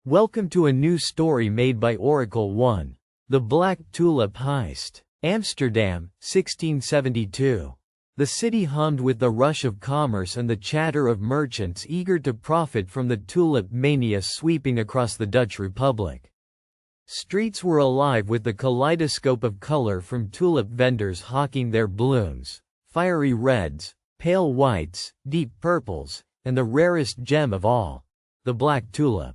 Welcome to a new story made by Oracle 1. The Black Tulip Heist. Amsterdam, 1672. The city hummed with the rush of commerce and the chatter of merchants eager to profit from the tulip mania sweeping across the Dutch Republic. Streets were alive with the kaleidoscope of color from tulip vendors hawking their blooms, fiery reds, pale whites, deep purples, and the rarest gem of all, the black tulip.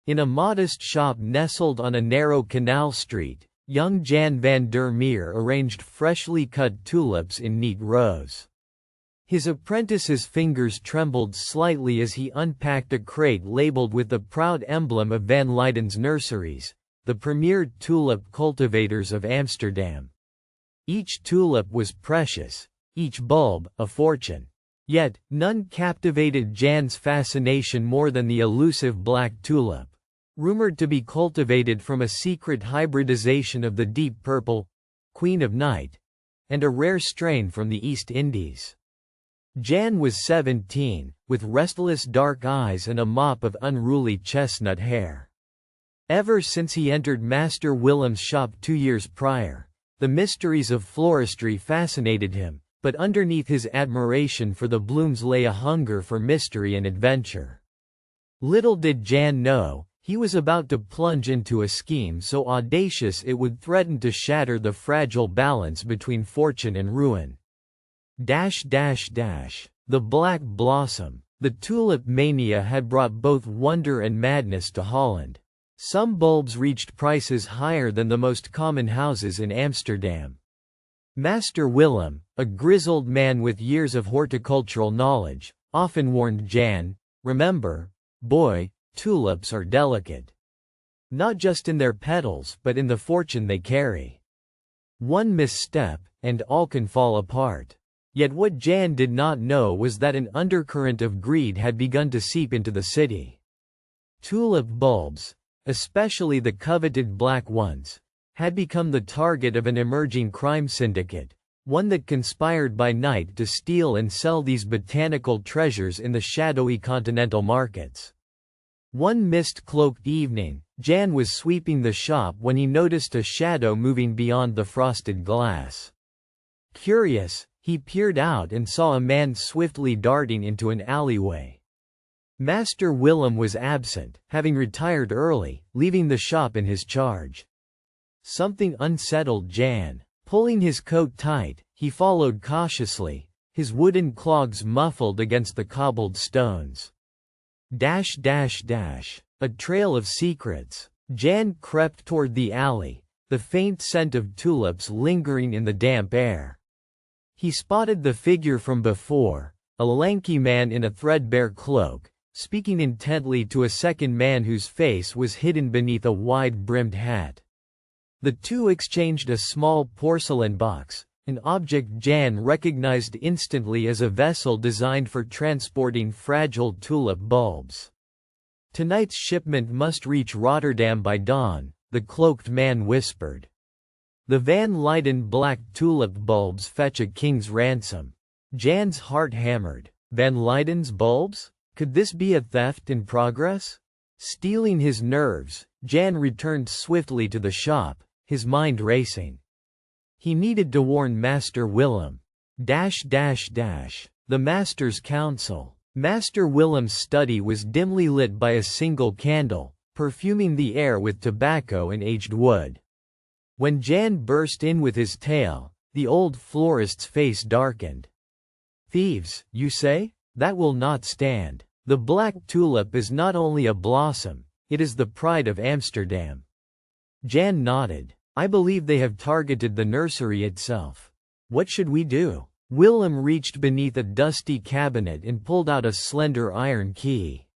In a modest shop nestled on a narrow canal street, young Jan van der Meer arranged freshly cut tulips in neat rows. His apprentice's fingers trembled slightly as he unpacked a crate labeled with the proud emblem of Van Leiden's Nurseries, the premier tulip cultivators of Amsterdam. Each tulip was precious, each bulb a fortune. Yet, none captivated Jan's fascination more than the elusive black tulip, rumored to be cultivated from a secret hybridization of the deep purple, Queen of Night, and a rare strain from the East Indies. Jan was 17, with restless dark eyes and a mop of unruly chestnut hair. Ever since he entered Master Willem's shop 2 years prior, the mysteries of floristry fascinated him, but underneath his admiration for the blooms lay a hunger for mystery and adventure. Little did Jan know, he was about to plunge into a scheme so audacious it would threaten to shatter the fragile balance between fortune and ruin. The black blossom. The tulip mania had brought both wonder and madness to Holland. Some bulbs reached prices higher than the most common houses in Amsterdam. Master Willem, a grizzled man with years of horticultural knowledge, often warned Jan, "Remember, boy, tulips are delicate. Not just in their petals but in the fortune they carry. One misstep, and all can fall apart." Yet what Jan did not know was that an undercurrent of greed had begun to seep into the city. Tulip bulbs, especially the coveted black ones, had become the target of an emerging crime syndicate, one that conspired by night to steal and sell these botanical treasures in the shadowy continental markets. One mist-cloaked evening, Jan was sweeping the shop when he noticed a shadow moving beyond the frosted glass. Curious, he peered out and saw a man swiftly darting into an alleyway. Master Willem was absent, having retired early, leaving the shop in his charge. Something unsettled Jan. Pulling his coat tight, he followed cautiously, his wooden clogs muffled against the cobbled stones. A trail of secrets. Jan crept toward the alley, the faint scent of tulips lingering in the damp air. He spotted the figure from before, a lanky man in a threadbare cloak, speaking intently to a second man whose face was hidden beneath a wide-brimmed hat. The two exchanged a small porcelain box, an object Jan recognized instantly as a vessel designed for transporting fragile tulip bulbs. "Tonight's shipment must reach Rotterdam by dawn," the cloaked man whispered. "The Van Leiden black tulip bulbs fetch a king's ransom." Jan's heart hammered. Van Leiden's bulbs? Could this be a theft in progress? Steeling his nerves, Jan returned swiftly to the shop, his mind racing. He needed to warn Master Willem. The Master's Council. Master Willem's study was dimly lit by a single candle, perfuming the air with tobacco and aged wood. When Jan burst in with his tale, the old florist's face darkened. "Thieves, you say? That will not stand. The black tulip is not only a blossom, it is the pride of Amsterdam." Jan nodded. "I believe they have targeted the nursery itself. What should we do?" Willem reached beneath a dusty cabinet and pulled out a slender iron key.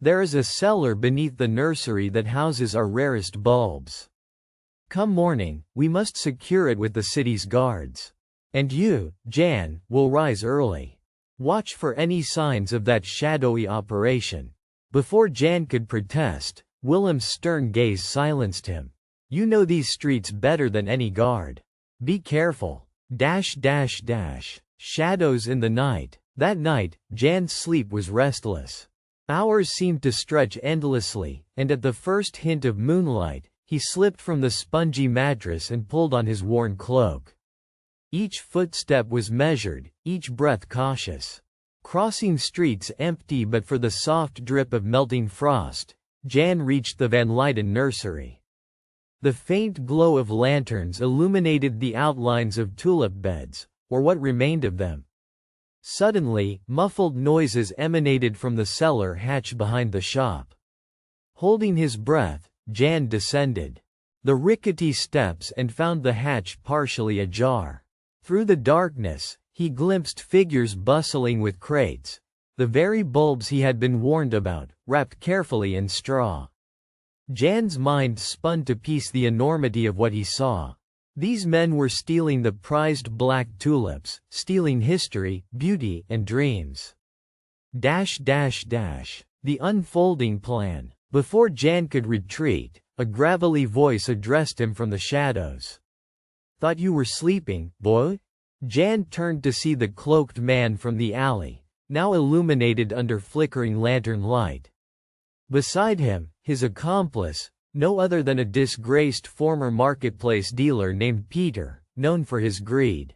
"There is a cellar beneath the nursery that houses our rarest bulbs. Come morning, we must secure it with the city's guards. And you, Jan, will rise early. Watch for any signs of that shadowy operation." Before Jan could protest, Willem's stern gaze silenced him. "You know these streets better than any guard. Be careful." Shadows in the night. That night, Jan's sleep was restless. Hours seemed to stretch endlessly, and at the first hint of moonlight, he slipped from the spongy mattress and pulled on his worn cloak. Each footstep was measured, each breath cautious. Crossing streets empty but for the soft drip of melting frost, Jan reached the Van Leyden nursery. The faint glow of lanterns illuminated the outlines of tulip beds, or what remained of them. Suddenly, muffled noises emanated from the cellar hatch behind the shop. Holding his breath, Jan descended the rickety steps and found the hatch partially ajar. Through the darkness, he glimpsed figures bustling with crates, the very bulbs he had been warned about, wrapped carefully in straw. Jan's mind spun to piece the enormity of what he saw. These men were stealing the prized black tulips, stealing history, beauty, and dreams. The unfolding plan. Before Jan could retreat, a gravelly voice addressed him from the shadows. "Thought you were sleeping, boy?" Jan turned to see the cloaked man from the alley, now illuminated under flickering lantern light. Beside him, his accomplice, no other than a disgraced former marketplace dealer named Peter, known for his greed.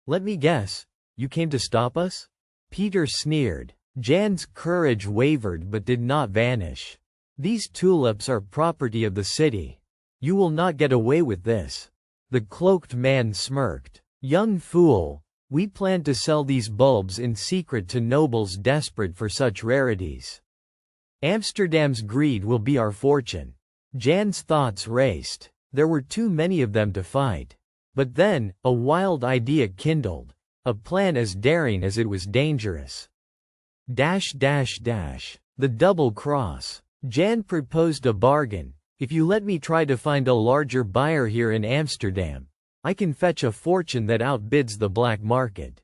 "Let me guess, you came to stop us?" Peter sneered. Jan's courage wavered but did not vanish. "These tulips are property of the city. You will not get away with this." The cloaked man smirked. "Young fool, we plan to sell these bulbs in secret to nobles desperate for such rarities. Amsterdam's greed will be our fortune." Jan's thoughts raced. There were too many of them to fight. But then, a wild idea kindled. A plan as daring as it was dangerous. The double cross. Jan proposed a bargain. "If you let me try to find a larger buyer here in Amsterdam, I can fetch a fortune that outbids the black market.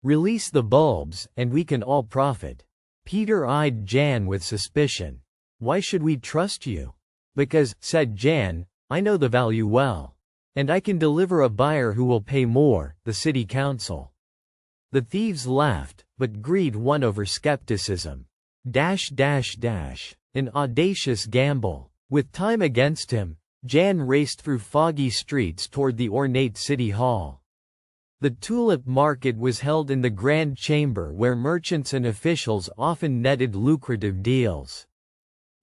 Release the bulbs, and we can all profit." Peter eyed Jan with suspicion. "Why should we trust you?" "Because," said Jan, "I know the value well. And I can deliver a buyer who will pay more, the city council." The thieves laughed, but greed won over skepticism. An audacious gamble. With time against him, Jan raced through foggy streets toward the ornate city hall. The tulip market was held in the grand chamber where merchants and officials often netted lucrative deals.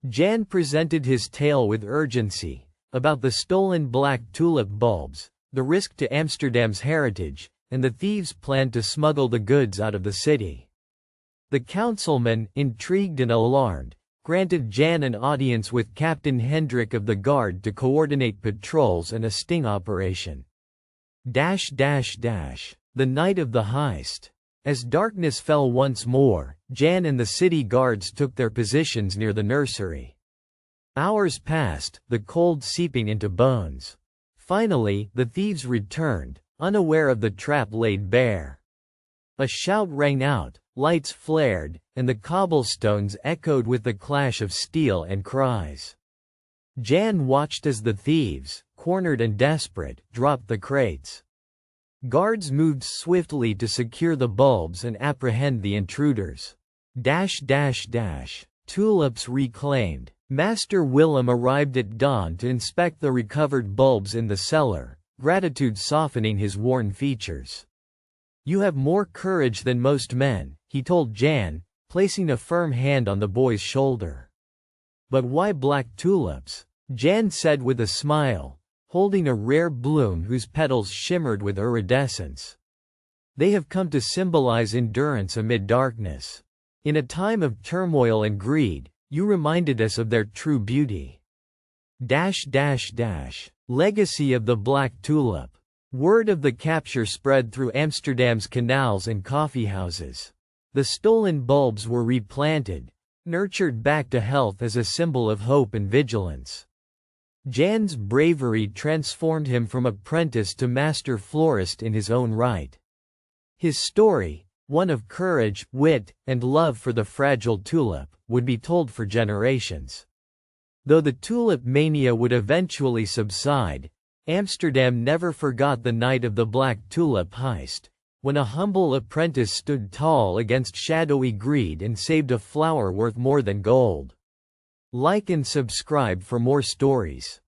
Jan presented his tale with urgency, about the stolen black tulip bulbs, the risk to Amsterdam's heritage, and the thieves' plan to smuggle the goods out of the city. The councilman, intrigued and alarmed, granted Jan an audience with Captain Hendrik of the Guard to coordinate patrols and a sting operation. The night of the heist. As darkness fell once more, Jan and the city guards took their positions near the nursery. Hours passed, the cold seeping into bones. Finally, the thieves returned, unaware of the trap laid bare. A shout rang out, lights flared, and the cobblestones echoed with the clash of steel and cries. Jan watched as the thieves, cornered and desperate, dropped the crates. Guards moved swiftly to secure the bulbs and apprehend the intruders. Tulips reclaimed. Master Willem arrived at dawn to inspect the recovered bulbs in the cellar, gratitude softening his worn features. "You have more courage than most men," he told Jan, placing a firm hand on the boy's shoulder. "But why black tulips?" Jan said with a smile, holding a rare bloom whose petals shimmered with iridescence. "They have come to symbolize endurance amid darkness. In a time of turmoil and greed, you reminded us of their true beauty." Legacy of the black tulip. Word of the capture spread through Amsterdam's canals and coffeehouses. The stolen bulbs were replanted, nurtured back to health as a symbol of hope and vigilance. Jan's bravery transformed him from apprentice to master florist in his own right. His story, one of courage, wit, and love for the fragile tulip, would be told for generations. Though the tulip mania would eventually subside, Amsterdam never forgot the night of the black tulip heist, when a humble apprentice stood tall against shadowy greed and saved a flower worth more than gold. Like and subscribe for more stories.